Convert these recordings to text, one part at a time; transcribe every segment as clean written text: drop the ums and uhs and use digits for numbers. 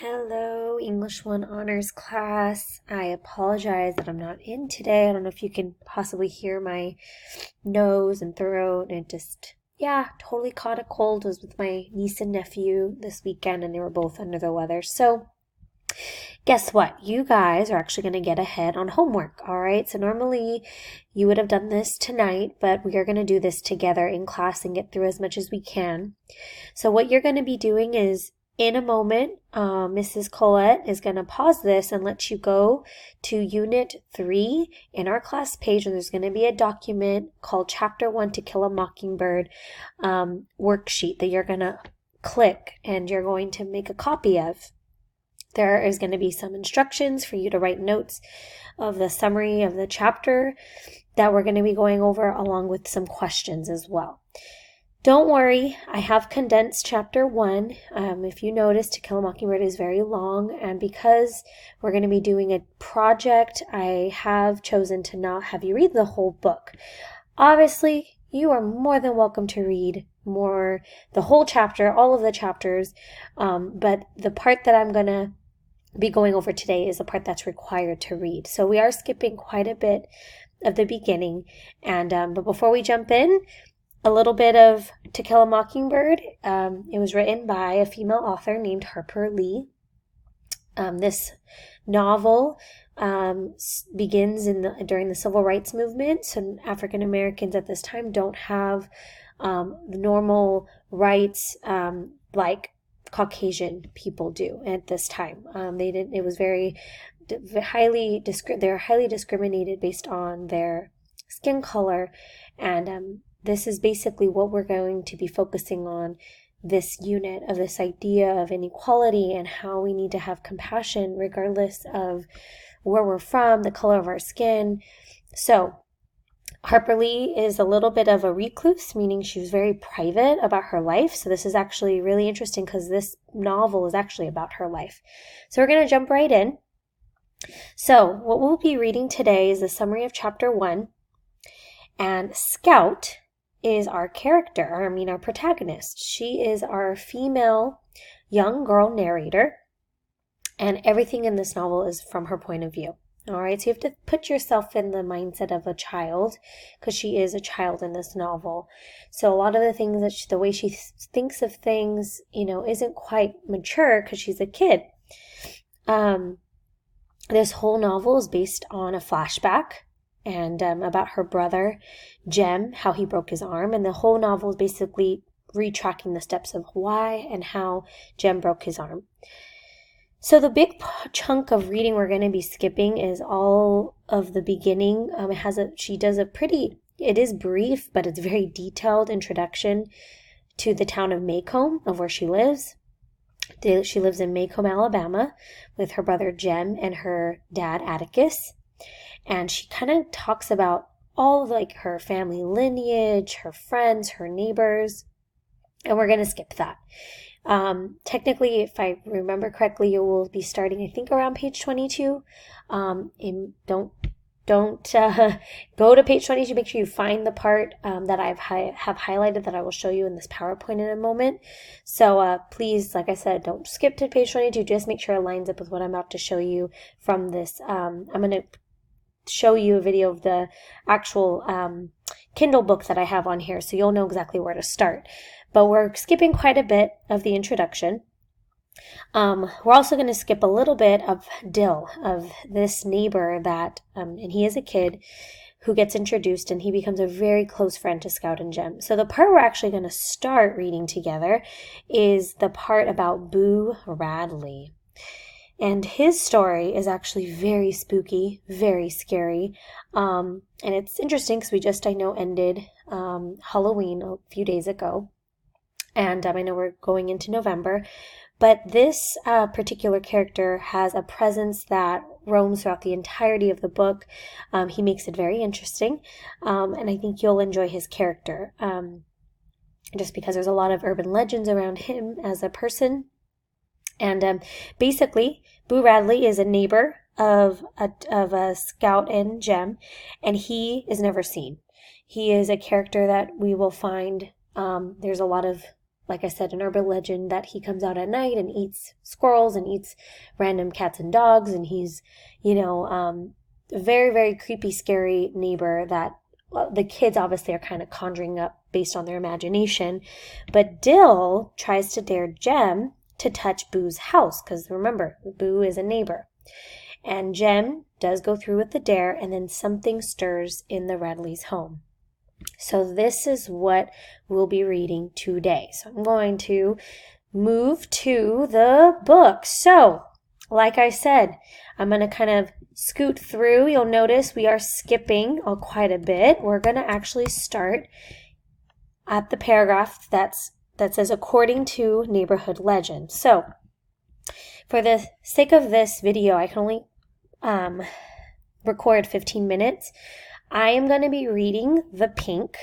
Hello, English 1 Honors class. I apologize that I'm not in today. I don't know if you can possibly hear my nose and throat and totally caught a cold. I was with my niece and nephew this weekend and they were both under the weather. So guess what? You guys are actually going to get ahead on homework, all right? So normally you would have done this tonight, but we are going to do this together in class and get through as much as we can. So what you're going to be doing is in a moment, Mrs. Colette is going to pause this and let you go to Unit 3 in our class page, and there's going to be a document called Chapter 1 To Kill a Mockingbird worksheet that you're going to click and you're going to make a copy of. There is going to be some instructions for you to write notes of the summary of the chapter that we're going to be going over, along with some questions as well. Don't worry, I have condensed chapter 1. If you notice, To Kill a Mockingbird is very long, and because we're going to be doing a project, I have chosen to not have you read the whole book. Obviously, you are more than welcome to read the whole chapter, all of the chapters, but the part that I'm going to be going over today is the part that's required to read. So we are skipping quite a bit of the beginning, and but before we jump in, a little bit of To Kill a Mockingbird. It was written by a female author named Harper Lee. This novel begins during the Civil Rights Movement. So African Americans at this time don't have normal rights like Caucasian people do at this time. They didn't. It was they're highly discriminated based on their skin color, and this is basically what we're going to be focusing on this unit of this idea of inequality and how we need to have compassion regardless of where we're from, the color of our skin. So Harper Lee is a little bit of a recluse, meaning she was very private about her life. So this is actually really interesting because this novel is actually about her life. So we're going to jump right in. So what we'll be reading today is a summary of chapter 1. And Scout is our our protagonist. She is our female young girl narrator, and everything in this novel is from her point of view. All right, so you have to put yourself in the mindset of a child, because she is a child in this novel. So a lot of the things the way she thinks of things, isn't quite mature because she's a kid. This whole novel is based on a flashback and about her brother, Jem, how he broke his arm. And the whole novel is basically retracking the steps of why and how Jem broke his arm. So the big chunk of reading we're going to be skipping is all of the beginning. It is brief, but it's very detailed introduction to the town of Maycomb, of where she lives. She lives in Maycomb, Alabama, with her brother Jem and her dad Atticus. And she kind of talks about all her family lineage, her friends, her neighbors, and we're going to skip that. Technically, if I remember correctly, you will be starting, I think, around page 22. Don't go to page 22. Make sure you find the part that have highlighted that I will show you in this PowerPoint in a moment. So please, like I said, don't skip to page 22. Just make sure it lines up with what I'm about to show you from this. I'm going to show you a video of the actual Kindle book that I have on here, so you'll know exactly where to start. But we're skipping quite a bit of the introduction. We're also going to skip a little bit of Dill, of this neighbor that, and he is a kid who gets introduced, and he becomes a very close friend to Scout and Jem. So the part we're actually going to start reading together is the part about Boo Radley. And his story is actually very spooky, very scary. And it's interesting because I know, ended Halloween a few days ago. And I know we're going into November. But this particular character has a presence that roams throughout the entirety of the book. He makes it very interesting. And I think you'll enjoy his character. Just because there's a lot of urban legends around him as a person. And basically, Boo Radley is a neighbor of a Scout and Jem, and he is never seen. He is a character that we will find. There's a lot of like I said, an urban legend that he comes out at night and eats squirrels and eats random cats and dogs. And he's, a very, very creepy, scary neighbor that the kids obviously are kind of conjuring up based on their imagination. But Dill tries to dare Jem to touch Boo's house, because remember, Boo is a neighbor. And Jem does go through with the dare, and then something stirs in the Radleys' home. So this is what we'll be reading today. So I'm going to move to the book. So, like I said, I'm going to kind of scoot through. You'll notice we are skipping quite a bit. We're going to actually start at the paragraph that says, according to neighborhood legend. So, for the sake of this video, I can only record 15 minutes. I am going to be reading the pink,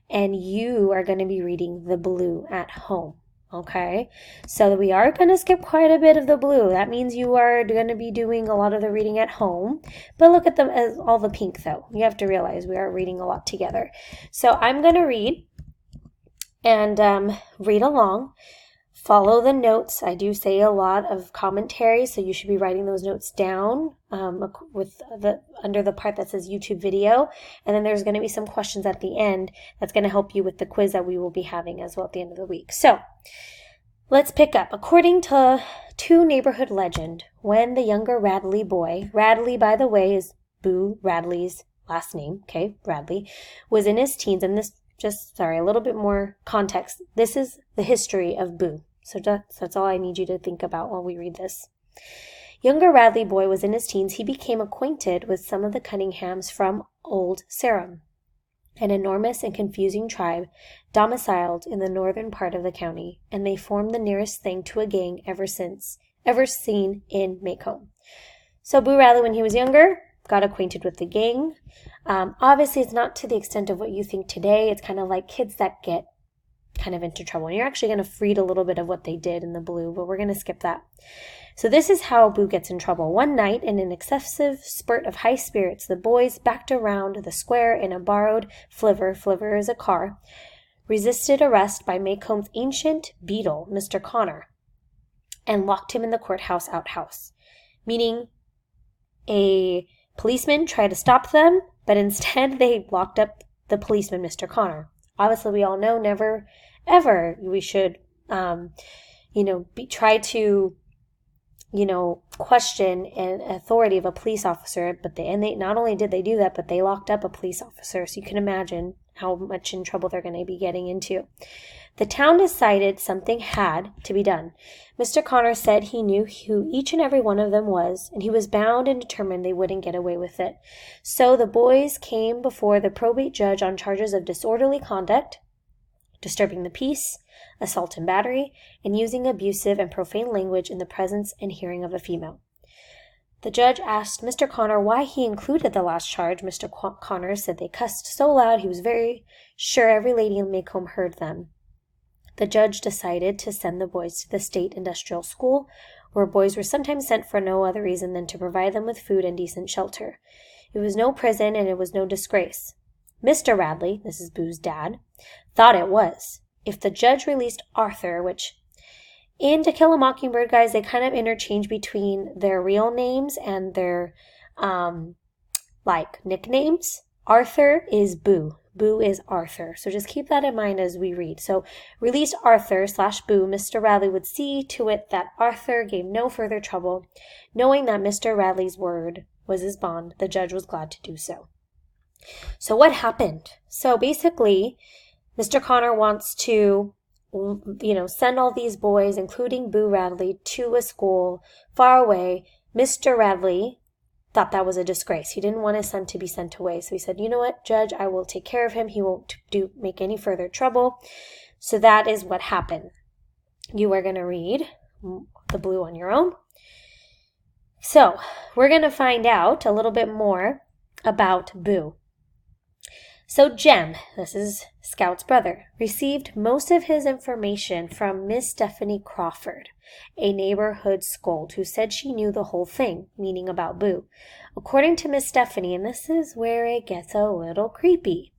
and you are going to be reading the blue at home, okay? So we are going to skip quite a bit of the blue. That means you are going to be doing a lot of the reading at home, but look at them as all the pink, though. You have to realize we are reading a lot together. So I'm going to read and read along. Follow the notes. I do say a lot of commentary, so you should be writing those notes down under the part that says YouTube video. And then there's going to be some questions at the end that's going to help you with the quiz that we will be having as well at the end of the week. So let's pick up. According to neighborhood legend, when the younger Radley boy, Radley, by the way, is Boo Radley's last name, okay, Radley, was in his teens, and this a little bit more context. This is the history of Boo. So that's all I need you to think about while we read this. Younger Radley boy was in his teens. He became acquainted with some of the Cunninghams from Old Sarum, an enormous and confusing tribe domiciled in the northern part of the county, and they formed the nearest thing to a gang ever seen in Maycomb. So Boo Radley, when he was younger, got acquainted with the gang. Obviously, it's not to the extent of what you think today. It's kind of like kids that get kind of into trouble. And you're actually going to read a little bit of what they did in the blue, but we're going to skip that. So this is how Boo gets in trouble. One night, in an excessive spurt of high spirits, the boys backed around the square in a borrowed flivver is a car, resisted arrest by Maycomb's ancient beadle, Mr. Connor, and locked him in the courthouse outhouse, meaning a policeman tried to stop them, but instead they locked up the policeman, Mr. Connor. Obviously, we all know never, ever we should, try to, question an authority of a police officer. But they not only did they do that, but they locked up a police officer. So you can imagine how much in trouble they're going to be getting into. The town decided something had to be done. Mr. Connor said he knew who each and every one of them was, and he was bound and determined they wouldn't get away with it. So the boys came before the probate judge on charges of disorderly conduct, disturbing the peace, assault and battery, and using abusive and profane language in the presence and hearing of a female. The judge asked Mr. Connor why he included the last charge. Mr. Connor said they cussed so loud he was very sure every lady in Maycomb heard them. The judge decided to send the boys to the State Industrial School, where boys were sometimes sent for no other reason than to provide them with food and decent shelter. It was no prison, and it was no disgrace. Mr. Radley, this is Boo's dad, thought it was. If the judge released Arthur, which in To Kill a Mockingbird, guys, they kind of interchange between their real names and their, nicknames. Arthur is Boo. Boo is Arthur. So just keep that in mind as we read. So released Arthur / Boo, Mr. Radley would see to it that Arthur gave no further trouble. Knowing that Mr. Radley's word was his bond, the judge was glad to do so. So what happened? So basically, Mr. Connor wants to, send all these boys, including Boo Radley, to a school far away. Mr. Radley thought that was a disgrace. He didn't want his son to be sent away. So he said, you know what, Judge, I will take care of him. He won't make any further trouble. So that is what happened. You are going to read the blue on your own. So we're going to find out a little bit more about Boo. So Jem, this is Scout's brother, received most of his information from Miss Stephanie Crawford, a neighborhood scold who said she knew the whole thing, meaning about Boo. According to Miss Stephanie, and this is where it gets a little creepy,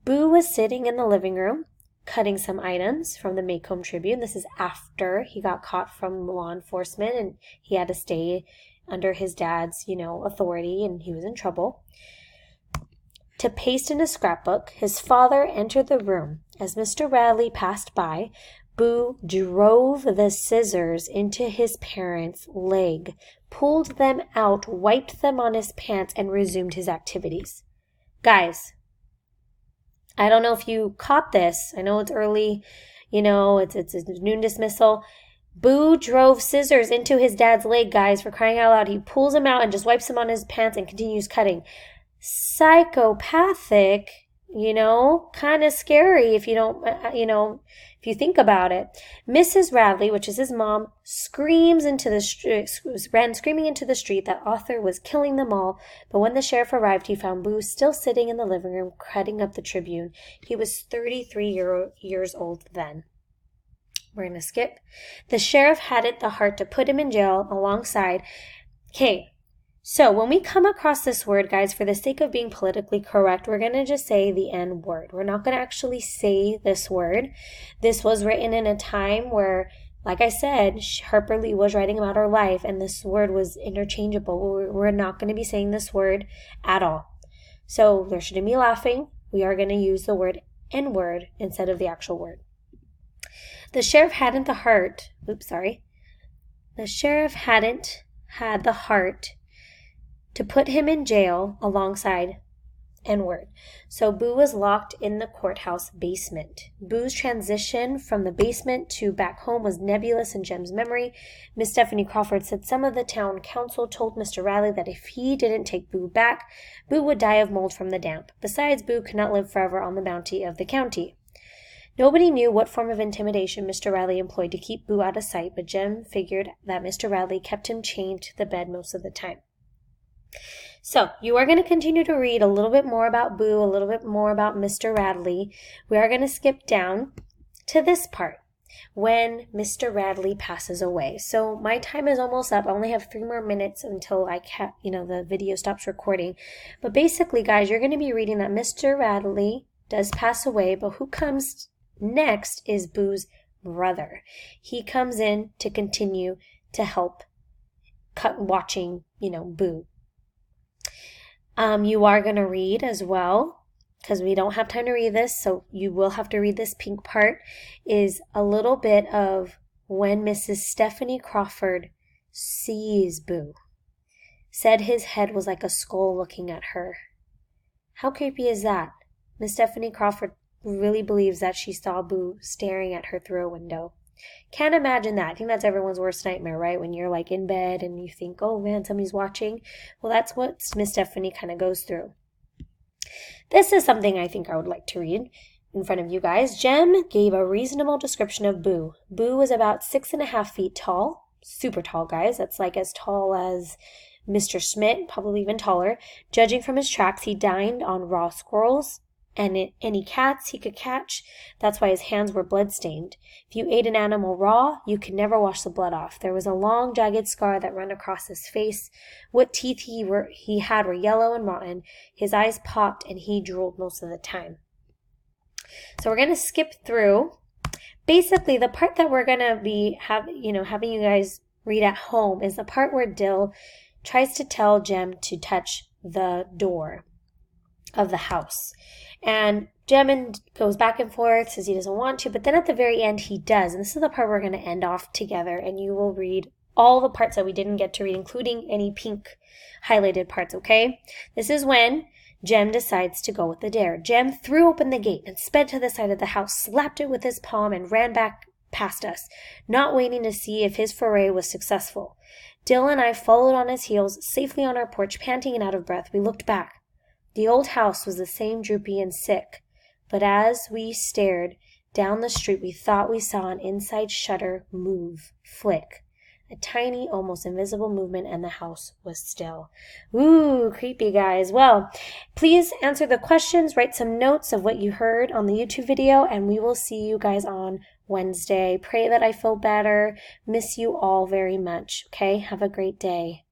Boo was sitting in the living room, cutting some items from the Maycomb Tribune. This is after he got caught from law enforcement and he had to stay under his dad's, authority, and he was in trouble. To paste in a scrapbook, his father entered the room. As Mr. Radley passed by, Boo drove the scissors into his parents' leg, pulled them out, wiped them on his pants, and resumed his activities. Guys, I don't know if you caught this. I know it's early, it's a noon dismissal. Boo drove scissors into his dad's leg, guys, for crying out loud. He pulls them out and just wipes them on his pants and continues cutting. Psychopathic, kind of scary if you don't, if you think about it. Mrs. Radley, which is his mom, ran screaming into the street that Arthur was killing them all. But when the sheriff arrived, he found Boo still sitting in the living room, cutting up the Tribune. He was 33 years old then. We're going to skip. The sheriff hadn't the heart to put him in jail alongside. Okay, so when we come across this word, guys, for the sake of being politically correct, we're going to just say the N word. We're not going to actually say this word. This was written in a time where, like I said, Harper Lee was writing about her life, and this word was interchangeable. We're not going to be saying this word at all. So there shouldn't be laughing. We are going to use the word N word instead of the actual word. The sheriff hadn't the heart. The sheriff hadn't had the heart to put him in jail alongside N-word. So Boo was locked in the courthouse basement. Boo's transition from the basement to back home was nebulous in Jem's memory. Miss Stephanie Crawford said some of the town council told Mr. Radley that if he didn't take Boo back, Boo would die of mold from the damp. Besides, Boo could not live forever on the bounty of the county. Nobody knew what form of intimidation Mr. Radley employed to keep Boo out of sight, but Jem figured that Mr. Radley kept him chained to the bed most of the time. So, you are going to continue to read a little bit more about Boo, a little bit more about Mr. Radley. We are going to skip down to this part, when Mr. Radley passes away. So, my time is almost up. I only have 3 more minutes until the video stops recording. But basically, guys, you're going to be reading that Mr. Radley does pass away, but who comes next is Boo's brother. He comes in to continue to help watching, Boo. You are going to read as well, because we don't have time to read this, so you will have to read this pink part, is a little bit of when Mrs. Stephanie Crawford sees Boo. Said his head was like a skull looking at her. How creepy is that? Miss Stephanie Crawford really believes that she saw Boo staring at her through a window. Can't imagine that. I think that's everyone's worst nightmare, right? When you're like in bed and you think, oh man, somebody's watching. Well, that's what Miss Stephanie kind of goes through. This is something I think I would like to read in front of you guys. Jem gave a reasonable description of Boo. Boo was about 6.5 feet tall. Super tall, guys. That's like as tall as Mr. Schmidt, probably even taller. Judging from his tracks, he dined on raw squirrels and any cats he could catch. That's why his hands were blood-stained. If you ate an animal raw, you could never wash the blood off. There was a long, jagged scar that ran across his face. What teeth he had were yellow and rotten. His eyes popped, and he drooled most of the time. So we're going to skip through. Basically, the part that we're going to be having you guys read at home is the part where Dill tries to tell Jem to touch the door of the house. And Jem goes back and forth, says he doesn't want to, but then at the very end he does. And this is the part we're going to end off together, and you will read all the parts that we didn't get to read, including any pink highlighted parts, okay? This is when Jem decides to go with the dare. Jem threw open the gate and sped to the side of the house, slapped it with his palm, and ran back past us, not waiting to see if his foray was successful. Dill and I followed on his heels, safely on our porch, panting and out of breath. We looked back. The old house was the same, droopy and sick, but as we stared down the street, we thought we saw an inside shutter flick. A tiny, almost invisible movement, and the house was still. Ooh, creepy, guys. Well, please answer the questions, write some notes of what you heard on the YouTube video, and we will see you guys on Wednesday. Pray that I feel better. Miss you all very much, okay? Have a great day.